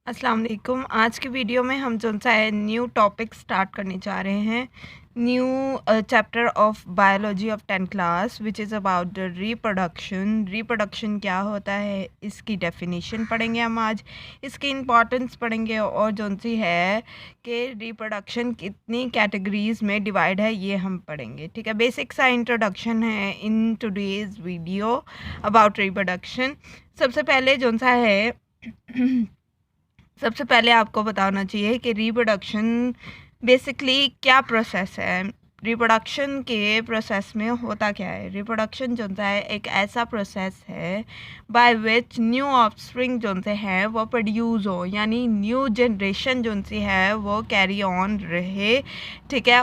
अस्सलाम वालेकुम। आज की वीडियो में हम जो सा है न्यू टॉपिक स्टार्ट करने जा रहे हैं। New chapter of biology of 10th class which is about the reproduction क्या होता है, इसकी डेफिनेशन पढ़ेंगे हम आज। इसकी इम्पॉर्टेंस पढ़ेंगे और जो सी है कि रिप्रोडक्शन कितनी कैटेगरीज में डिवाइड है ये हम पढ़ेंगे। ठीक है, बेसिक सा इंट्रोडक्शन है in today's video about reproduction. सबसे पहले जो सा है सबसे पहले आपको बताना चाहिए कि रिप्रोडक्शन बेसिकली क्या प्रोसेस है। रिप्रोडक्शन के प्रोसेस में होता क्या है? रिप्रोडक्शन जो है एक ऐसा प्रोसेस है बाय विच न्यू ऑफस्प्रिंग जो से है वो प्रोड्यूस हो, यानी न्यू जनरेशन जो सी है वो कैरी ऑन रहे। ठीक है,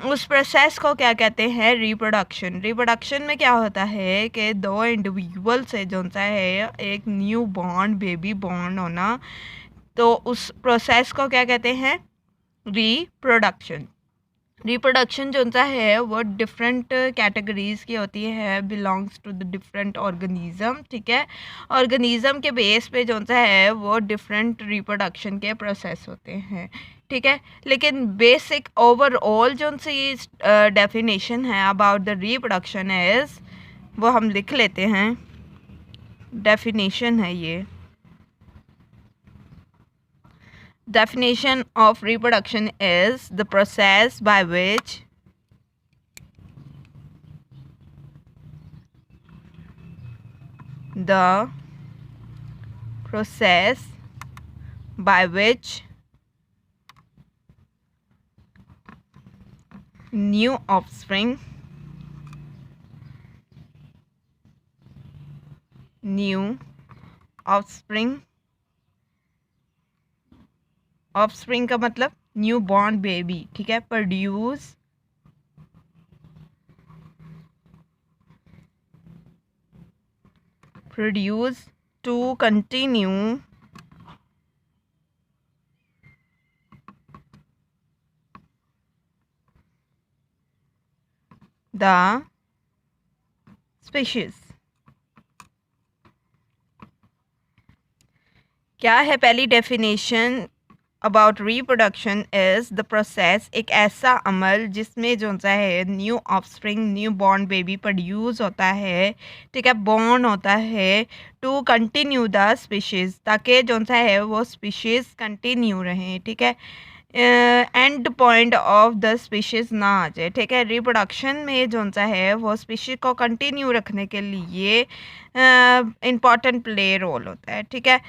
उस प्रोसेस को क्या कहते हैं? रिप्रोडक्शन। रिप्रोडक्शन में क्या होता है कि दो इंडिविजुअल से जो सा है एक न्यू बॉर्न बेबी बॉर्न होना, तो उस प्रोसेस को क्या कहते हैं? रिप्रोडक्शन। रिप्रोडक्शन जो सा है वो डिफरेंट कैटेगरीज की होती है, belongs to the different organism. ठीक है, ऑर्गेनिज्म के बेस पे जो सा है वो डिफरेंट रिप्रोडक्शन के प्रोसेस होते हैं। ठीक है, लेकिन बेसिक ओवरऑल जो सी डेफिनेशन है अबाउट द रिप्रोडक्शन इज, वो हम लिख लेते हैं। डेफिनेशन है ये। Definition of reproduction is the process by which the process by which new offspring offspring का मतलब न्यू बॉर्न बेबी। ठीक है, produce to continue the species. क्या है पहली definition about reproduction is the process, एक ऐसा अमल जिसमें जो सा है new offspring new born baby produce होता है। ठीक है, बॉर्न होता है टू कंटिन्यू द स्पीशीज़, ताकि जो सा है वो स्पीशीज़ कंटिन्यू रहें। ठीक है, and point of the species ना आ जाए। ठीक है, रिप्रोडक्शन में जो सा है वो स्पीशीज़ को कंटिन्यू रखने के लिए इम्पॉर्टेंट प्ले रोल होता है। ठीक है,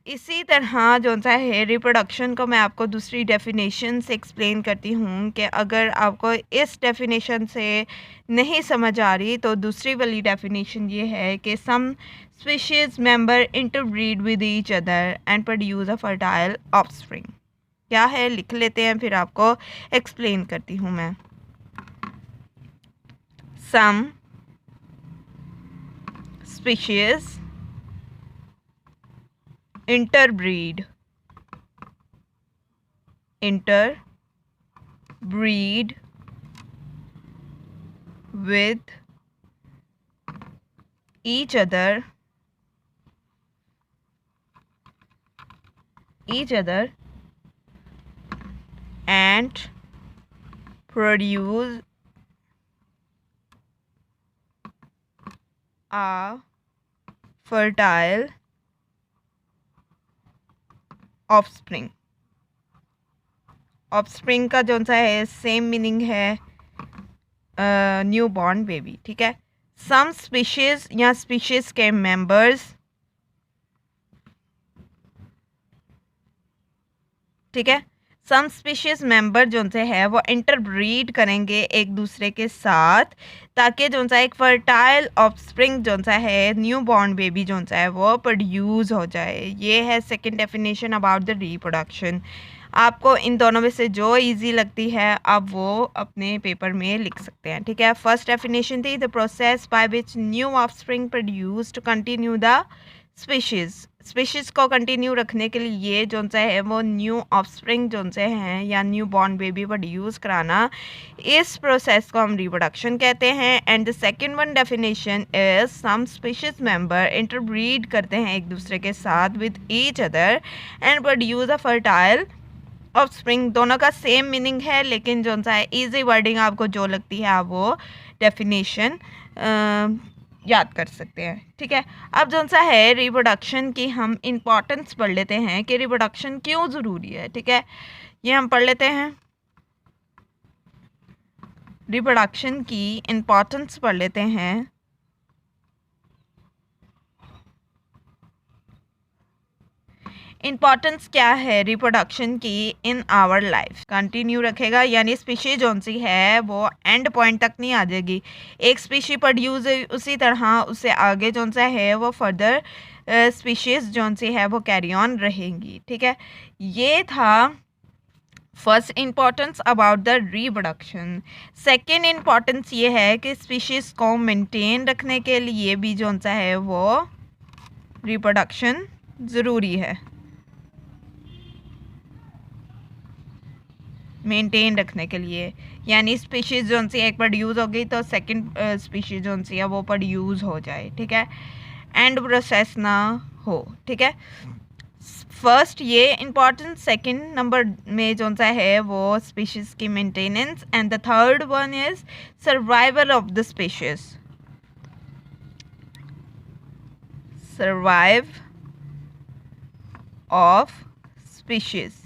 इसी तरह जो सा है रिप्रोडक्शन को मैं आपको दूसरी डेफिनेशन से एक्सप्लेन करती हूँ कि अगर आपको इस डेफिनेशन से नहीं समझ आ रही तो दूसरी वाली डेफिनेशन ये है कि some species member interbreed with each other and produce a fertile offspring. क्या है लिख लेते हैं, फिर आपको एक्सप्लेन करती हूँ मैं। Some species interbreed with each other and produce a fertile offspring. Offspring का जो सा है सेम मीनिंग है न्यू बॉर्न बेबी। ठीक है, सम स्पीशीज या स्पीशीज के मेंबर्स, ठीक है, सम स्पीशीज मेंबर जो से है वो इंटरब्रीड करेंगे एक दूसरे के साथ, ताकि जो सा एक फर्टाइल ऑफस्प्रिंग जो सा है न्यू बॉर्न बेबी जो सा है वो प्रोड्यूस हो जाए। ये है second definition about the reproduction. आपको इन दोनों में से जो इजी लगती है आप वो अपने पेपर में लिख सकते हैं। ठीक है, फर्स्ट डेफिनेशन थी the process by which new offspring produce to continue the species. Species को कंटिन्यू रखने के लिए जो सा है वो न्यू ऑफस्प्रिंग जो से हैं या न्यू बॉर्न बेबी प्रोड्यूस कराना, इस प्रोसेस को हम रिप्रोडक्शन कहते हैं। And the second one definition is some species member interbreed करते हैं एक दूसरे के साथ with each other and produce a fertile offspring. दोनों का सेम मीनिंग है, लेकिन जो सा है ईजी वर्डिंग आपको जो लगती है आप वो डेफिनेशन याद कर सकते हैं। ठीक है, अब जो सा है रिप्रोडक्शन की हम इम्पोर्टेंस पढ़ लेते हैं कि रिप्रोडक्शन क्यों ज़रूरी है। ठीक है, ये हम पढ़ लेते हैं, रिप्रोडक्शन की इम्पोर्टेंस पढ़ लेते हैं। इम्पॉर्टेंस क्या है रिप्रोडक्शन की इन आवर लाइफ, कंटिन्यू रखेगा, यानी स्पीशीज जो सी है वो एंड पॉइंट तक नहीं आ जाएगी। एक स्पीशी प्रोड्यूस उसी तरह उससे आगे जो सा है वो फर्दर स्पीशीज जो सी है वो कैरी ऑन रहेंगी। ठीक है, ये था first importance about the reproduction. Second importance ये है कि स्पीशीज़ को मेंटेन रखने के लिए भी जो सा है वो रिप्रोडक्शन ज़रूरी है, मेंटेन रखने के लिए। यानी स्पीशीज़ जो सी एक प्रोड्यूस हो गई तो सेकंड स्पीशीज़ जो सी है वो प्रोड्यूस हो जाए। ठीक है, एंड प्रोसेस ना हो। ठीक है, फर्स्ट ये इम्पॉर्टेंट, सेकंड नंबर में जो सा है वो स्पीशीज़ की maintenance, and the third one is survival of the species. Survive of species,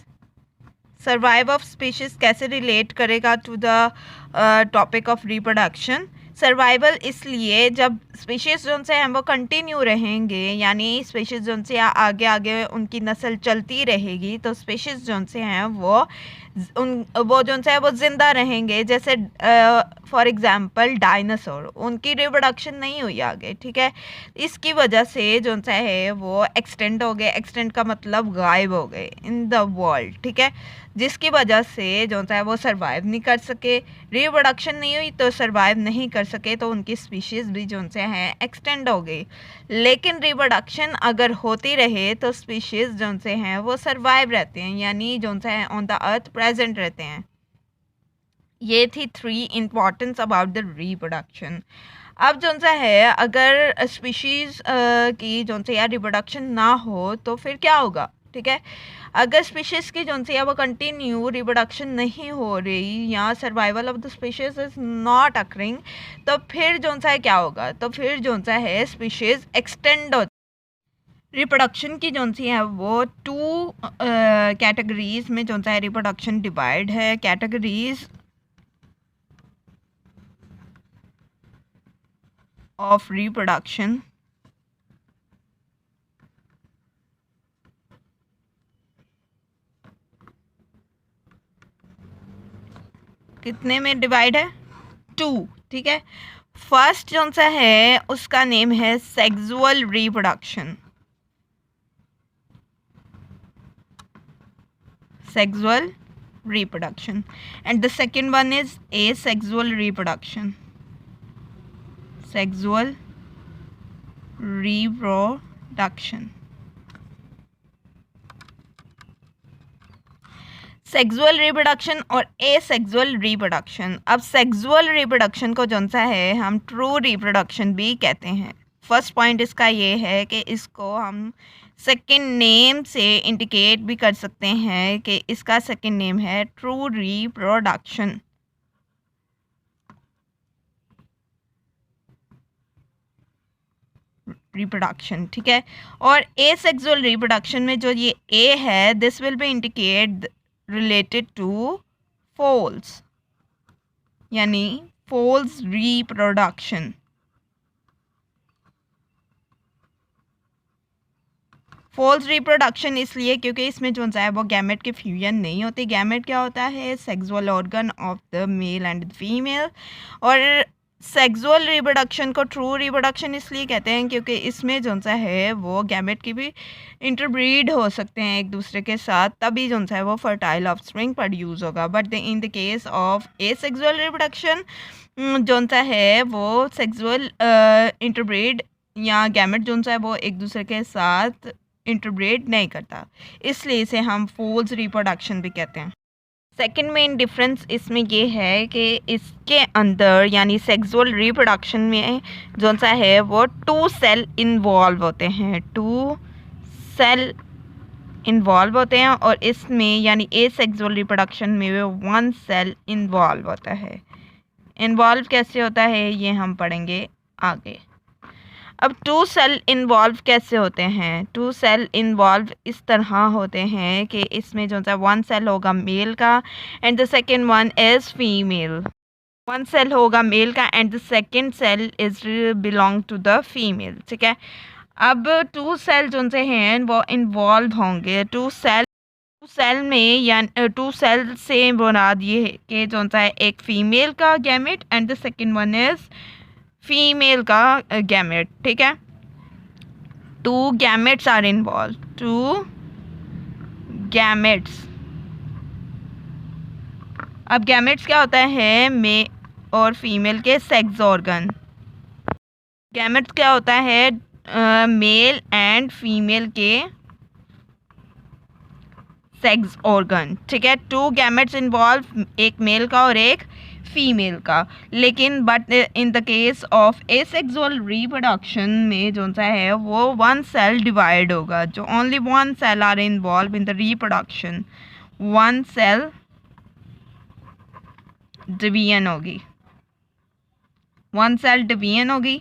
survive of species कैसे रिलेट करेगा to the topic of reproduction. Survival इसलिए जब स्पीशीज़ जो से हैं वो कंटिन्यू रहेंगे, यानी स्पीशीज़ जो से आगे आगे उनकी नस्ल चलती रहेगी, तो स्पीशीज़ जो से हैं वो जो है वो ज़िंदा रहेंगे। जैसे फॉर एग्ज़ाम्पल डायनासोर, उनकी रिप्रोडक्शन नहीं हुई आगे। ठीक है, इसकी वजह से जो सा है वो एक्सटेंड हो गए। एक्सटेंड का मतलब गायब हो गए इन द वर्ल्ड। ठीक है, जिसकी वजह से जो सा है वो सर्वाइव नहीं कर सके, रिप्रोडक्शन नहीं हुई तो सर्वाइव नहीं कर सके, तो उनकी स्पीशीज़ भी जो से हैं एक्सटेंड हो गई। लेकिन रिप्रोडक्शन अगर होती रहे तो स्पीशीज़ जो से हैं वो सर्वाइव रहते हैं, यानी जो सा है ऑन द अर्थ प्रेजेंट रहते हैं। ये थी 3 इम्पॉर्टेंस अबाउट द रिप्रोडक्शन। अब जो सा है अगर स्पीशीज़ की जो से यार रिप्रोडक्शन ना हो तो फिर क्या होगा। ठीक है, अगर स्पीशीज़ की जो सी है वो कंटिन्यू रिप्रोडक्शन नहीं हो रही या survival of the species is not occurring, तो फिर जो सा है क्या होगा, तो फिर जो सा है स्पीशीज़ एक्सटेंड हो। रिप्रोडक्शन की जो सी है वो 2 कैटेगरीज में जो सा है रिप्रोडक्शन डिवाइड है। कैटेगरीज ऑफ रिप्रोडक्शन, कितने में डिवाइड है, 2। ठीक है, फर्स्ट जो सा है उसका नेम है sexual reproduction, sexual reproduction, and the second one is asexual reproduction, sexual reproduction। Sexual reproduction और एसेक्सुअल रिप्रोडक्शन। अब सेक्सुअल रिप्रोडक्शन को जो सा है हम ट्रू रिप्रोडक्शन भी कहते हैं। फर्स्ट पॉइंट इसका ये है कि इसको हम सेकंड नेम से इंडिकेट भी कर सकते हैं कि इसका सेकंड नेम है ट्रू रिप्रोडक्शन। रिप्रोडक्शन, ठीक है। और एसेक्सुअल रिप्रोडक्शन में जो ये ए है, this will be indicate related to false, यानी फोल्स रिप्रोडक्शन। फोल्स रिप्रोडक्शन इसलिए क्योंकि इसमें जो है वो गैमेट की फ्यूजन नहीं होती। गैमेट क्या होता है, sexual organ of the male and female. और सेक्सुअल रिप्रोडक्शन को ट्रू रिप्रोडक्शन इसलिए कहते हैं क्योंकि इसमें जो सा है वो गैमेट की भी इंटरब्रीड हो सकते हैं एक दूसरे के साथ, तभी जो सा है वो फर्टाइल ऑफस्प्रिंग प्रोड्यूस होगा। But in the case of asexual reproduction जो सा है वो सेक्सुअल इंटरब्रीड या गैमेट जो सा है वो एक दूसरे के साथ इंटरब्रेड नहीं करता, इसलिए इसे हम फोल्स रिप्रोडक्शन भी कहते हैं। सेकेंड मेन डिफरेंस इसमें ये है कि इसके अंदर यानी सेक्सुअल रिप्रोडक्शन में जो सा है वो 2 सेल इन्वॉल्व होते हैं, 2 सेल इन्वॉल्व होते हैं, और इसमें यानी ए सेक्सुअल रिप्रोडक्शन में 1 सेल इन्वॉल्व होता है। इन्वॉल्व कैसे होता है ये हम पढ़ेंगे आगे। अब 2 सेल इन्वॉल्व कैसे होते हैं? 2 सेल इन्वॉल्व इस तरह होते हैं कि इसमें जो सा 1 सेल होगा मेल का and the second one is female. 1 cell होगा मेल का and the second cell is belong to the female, ठीक है। अब 2 सेल जो से हैं वो इन्वॉल्व होंगे। 2 सेल में या 2 सेल से मुराद ये है कि जो सा है एक फीमेल का gamete and the second one is female का गैमेट, ठीक है। 2 गैमेट्स आर इन्वॉल्व, 2 गैमेट्स। अब गैमेट्स क्या होता है? मे और फीमेल के सेक्स ऑर्गन। गैमेट्स क्या होता है? मेल एंड फीमेल के सेक्स ऑर्गन, ठीक है। 2 गैमेट्स इन्वॉल्व, एक मेल का और एक फीमेल का। लेकिन but in the case of asexual reproduction में जो सा है वो 1 सेल डिवाइड होगा, जो only 1 cell are involve in the reproduction. 1 cell division होगी, 1 सेल डिवीजन होगी,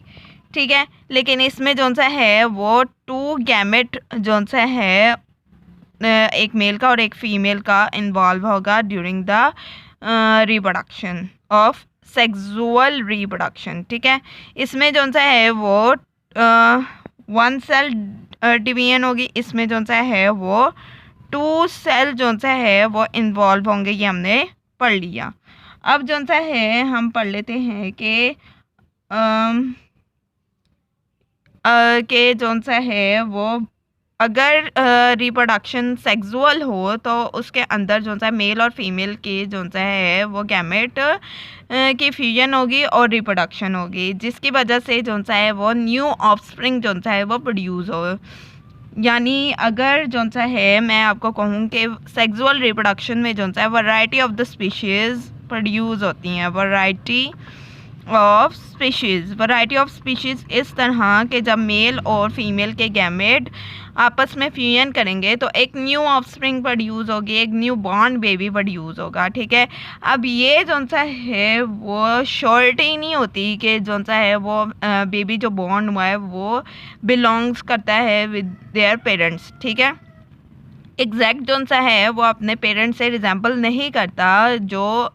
ठीक है। लेकिन इसमें जो सा है वो 2 गैमेट जो सा है एक मेल का और एक फीमेल का इन्वॉल्व होगा during the reproduction of sexual reproduction, ठीक है। इसमें जो सा है वो 1 सेल डिवीजन होगी, इसमें जो सा है वो 2 सेल जो सा है वो इन्वॉल्व होंगे, ये हमने पढ़ लिया। अब जो सा है हम पढ़ लेते हैं कि जो सा है वो अगर रिप्रोडक्शन सेक्सुअल हो तो उसके अंदर जो सा मेल और फीमेल की जो सा है वो गैमेट की फ्यूजन होगी और रिप्रोडक्शन होगी, जिसकी वजह से जो सा है वो न्यू ऑफस्प्रिंग जो सा है वो प्रोड्यूस हो। यानी अगर जो सा है मैं आपको कहूँ कि सेक्सुअल रिप्रोडक्शन में जो सा है variety of the species produce होती हैं। वैरायटी ऑफ स्पीशीज़ इस तरह के जब मेल और फीमेल के गैमेट आपस में फ्यूजन करेंगे तो एक न्यू ऑफस्प्रिंग प्रोड्यूस होगी, एक न्यू बॉर्न बेबी प्रोड्यूस होगा, ठीक है। अब ये जो सा है वो श्योरिटी नहीं होती कि जो सा है वो बेबी जो बॉर्न हुआ है वो बिलोंग्स करता है विद देयर पेरेंट्स, ठीक है। एग्जैक्ट जो सा है वो अपने पेरेंट्स से रिजेंबल नहीं करता जो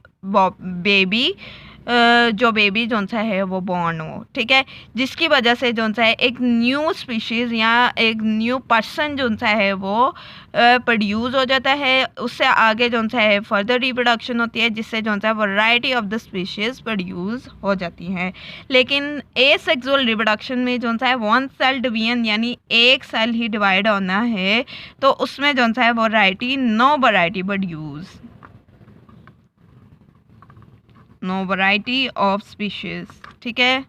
बेबी जो सा है वो बॉर्न हो, ठीक है। जिसकी वजह से जो सा है एक न्यू स्पीशीज़ या एक न्यू पर्सन जो सा है वो प्रोड्यूस हो जाता है। उससे आगे जो सा है फर्दर रिप्रोडक्शन होती है, जिससे जो सा variety of the species produce हो जाती हैं। लेकिन एसेक्सुअल रिप्रोडक्शन में जो सा है 1 सेल डिवीजन यानी एक सेल ही डिवाइड होना है, तो उसमें जो सा है variety no variety of species, ठीक है।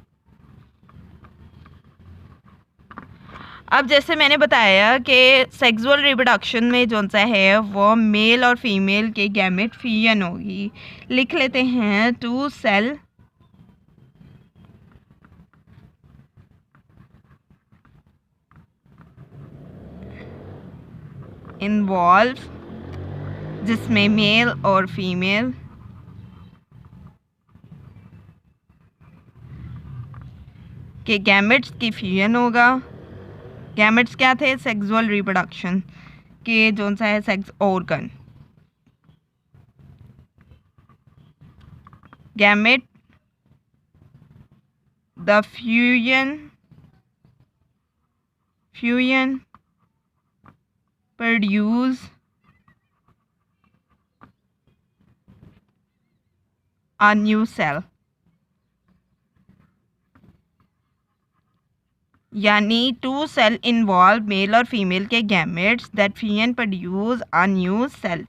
अब जैसे मैंने बताया कि सेक्सुअल रिप्रोडक्शन में जो सा है वो मेल और फीमेल के गैमेट फ्यूजन होगी। लिख लेते हैं 2 सेल इन्वॉल्व, जिसमें मेल और फीमेल के गैमेट्स की फ्यूजन होगा। गैमेट्स क्या थे? सेक्सुअल रिप्रोडक्शन के जो सा है sex organ. Gamete the fusion produce a new cell, यानी 2 सेल इन्वॉल्व मेल और फीमेल के gametes that fusion produce a new cell,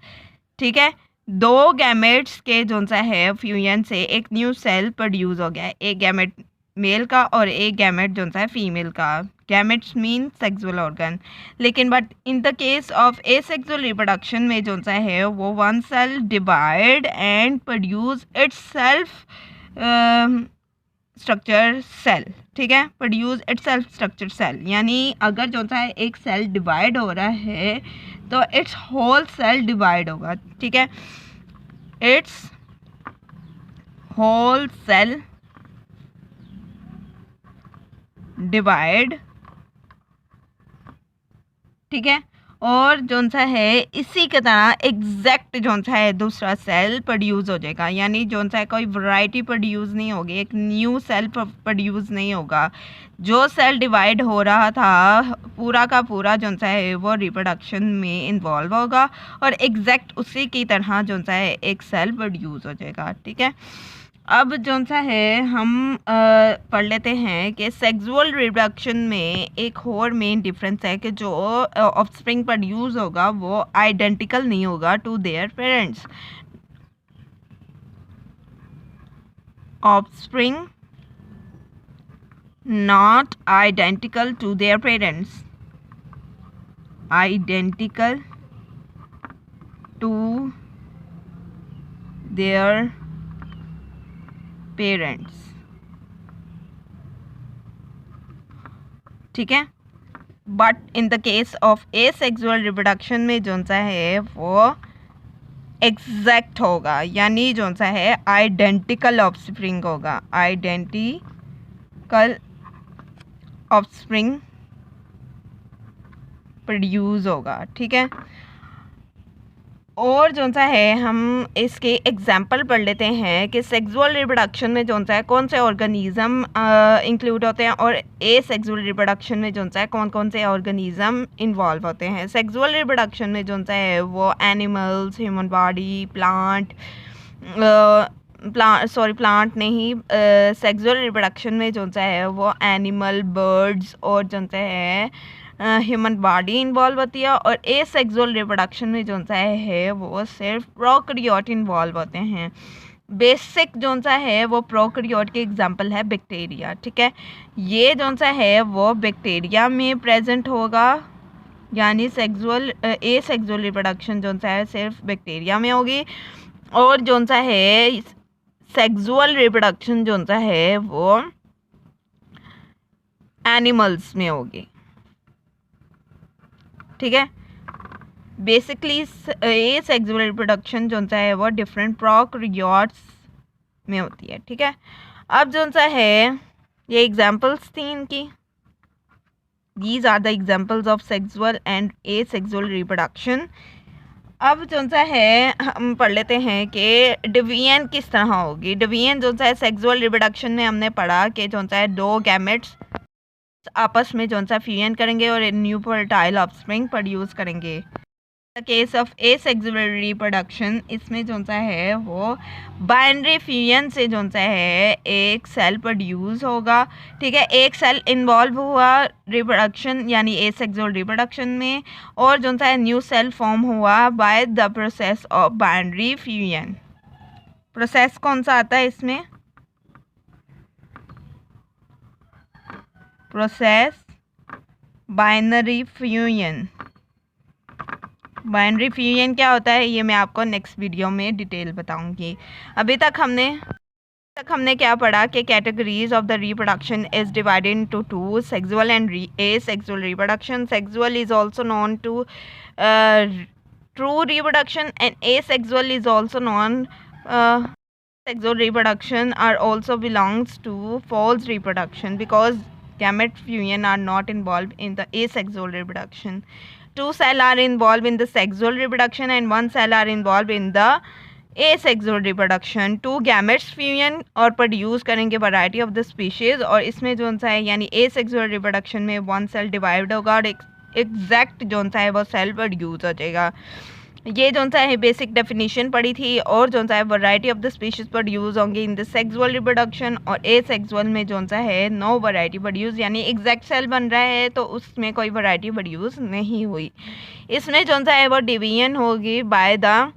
ठीक है। 2 गैमेट्स के जो सा है फ्यूजन से एक न्यू सेल प्रोड्यूस हो गया है, एक गैमेट मेल का और एक गैमेट जो सा है फीमेल का। Gametes mean sexual organ. लेकिन but in the case of asexual reproduction में जो सा है वो one cell divide and produce itself structure cell, ठीक है, produce itself structure cell. यानी अगर जो सा है एक सेल डिवाइड हो रहा है तो इट्स होल सेल डिवाइड होगा, ठीक है, इट्स होल सेल डिवाइड, ठीक है, और जो सा है इसी के तरह एग्जैक्ट जो सा है दूसरा सेल प्रोड्यूस हो जाएगा। यानी जो सा है कोई वैरायटी प्रोड्यूस नहीं होगी, एक न्यू सेल प्रोड्यूस नहीं होगा। जो सेल डिवाइड हो रहा था पूरा का पूरा जो सा है वो रिप्रोडक्शन में इन्वॉल्व होगा और एग्जैक्ट उसी की तरह जो सा है एक सेल प्रोड्यूस हो जाएगा, ठीक है। अब जो सा है हम पढ़ लेते हैं कि सेक्सुअल रिप्रोडक्शन में एक और मेन डिफरेंस है कि जो ऑफस्प्रिंग प्रोड्यूस होगा वो आइडेंटिकल नहीं होगा to their parents. Offspring not identical to their parents, identical to their parents, ठीक है। But in the case of asexual reproduction में जो सा है वो एग्जैक्ट होगा, यानी जो सा है आइडेंटिकल ऑफस्प्रिंग होगा, आइडेंटिकल ऑफस्प्रिंग प्रोड्यूस होगा, ठीक है। और जो सा है हम इसके एग्जाम्पल पढ़ लेते हैं कि सेक्सुअल रिप्रोडक्शन में जो सा है कौन से ऑर्गेनिज्म इंक्लूड होते हैं और एसेक्सुअल रिप्रोडक्शन में जो सा है कौन कौन से ऑर्गेनिज्म इन्वॉल्व होते हैं। सेक्सुअल रिप्रोडक्शन में जो सा है वो एनिमल्स, ह्यूमन बॉडी, प्लांट नहीं, सेक्सुअल रिप्रोडक्शन में जो सा है वो एनिमल, बर्ड्स और जो सा है ह्यूमन बॉडी इन्वॉल्व होती है। और एसेक्सुअल रिप्रोडक्शन में जो सा है वो सिर्फ प्रोकैरियोट इन्वॉल्व होते हैं। बेसिक जो सा है वो प्रोकैरियोट के एग्जांपल है बैक्टीरिया, ठीक है। ये जो सा है वो बैक्टीरिया में प्रेजेंट होगा, यानी एसेक्सुअल रिप्रोडक्शन जो सा है सिर्फ बैक्टीरिया में होगी। और जो सा है सेक्सुअल रिप्रोडक्शन जो सा है वो एनिमल्स में होगी, ठीक है। बेसिकली ये सेक्सुअल रिप्रोडक्शन जो सा है वो डिफरेंट प्रोकैरियोट्स में होती है, ठीक है। अब जो सा है ये एग्जांपल्स थी इनकी, these are the examples of sexual and asexual reproduction. अब जो सा है हम पढ़ लेते हैं कि डिवीजन किस तरह होगी। डिवीजन जो सा है सेक्सुअल रिप्रोडक्शन में हमने पढ़ा कि जो सा है दो गैमेट्स आपस में जो सा फ्यूजन करेंगे और न्यू फर्टाइल ऑफस्प्रिंग प्रोड्यूस करेंगे। The case of asexual reproduction, इसमें जो सा है वो बाइनरी फ्यूजन से जो सा है एक सेल प्रोड्यूस होगा, ठीक है। एक सेल इन्वॉल्व हुआ रिप्रोडक्शन यानी एसेक्सुअल रिप्रोडक्शन में, और जो सा है न्यू सेल फॉर्म हुआ by the process of binary fusion. Process कौन सा आता है इसमें? Process binary fusion. Binary fusion क्या होता है ये मैं आपको नेक्स्ट वीडियो में डिटेल बताऊंगी। अभी तक हमने क्या पढ़ा कि categories of the reproduction is divided into two, sexual and asexual reproduction. Sexual is also known to true reproduction and asexual is also known sexual reproduction are also belongs to false reproduction because gamete fusion are not involved in the asexual reproduction. Two cells are involved in the sexual reproduction and one cell are involved in the asexual reproduction. Two gametes fusion और produce करेंगे variety of the species, और इसमें जो सा है यानी asexual reproduction में one cell divide होगा और एग्जैक्ट जो सा है वो सेल प्रोड्यूस हो जाएगा। ये जो सा है बेसिक डेफिनेशन पड़ी थी। और जो सा है variety of the species produce होंगे इन द सेक्सुअल रिप्रोडक्शन, और एसेक्सुअल में जो सा है नो वैरायटी प्रोड्यूस, यानी एग्जैक्ट सेल बन रहा है तो उसमें कोई वैरायटी प्रोड्यूस नहीं हुई। इसमें जो सा है वो डिवीजन होगी बाय द,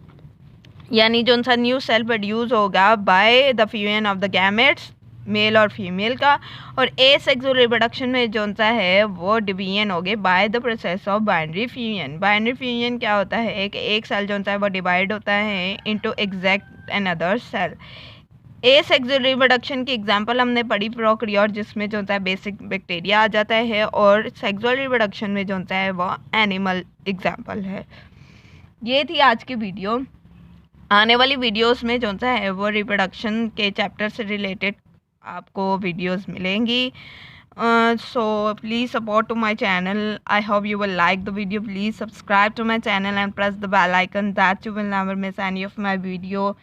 यानी जो सा न्यू सेल प्रोड्यूस होगा by the fusion of the gametes male और फीमेल का। और एसेक्सुअल रिप्रोडक्शन में जो सा है वो डिवीजन हो गए by the process of binary fusion. Binary fusion क्या होता है, एक सेल जो सा है वो डिवाइड होता है into exact another cell. Asexual reproduction की एग्जांपल हमने पढ़ी प्रोकैरियोट, जिसमें जो है बेसिक बैक्टीरिया आ जाता है, और सेक्सुअल रिप्रोडक्शन में जो है वो एनिमल एग्जांपल है। ये थी आज की वीडियो। आने वाली वीडियोस में जो सा है वो रिप्रोडक्शन के चैप्टर से रिलेटेड आपको वीडियोस मिलेंगी। So please support to my channel. I hope you will like the video. Please subscribe to my channel and press the bell icon that you will never miss any of my video.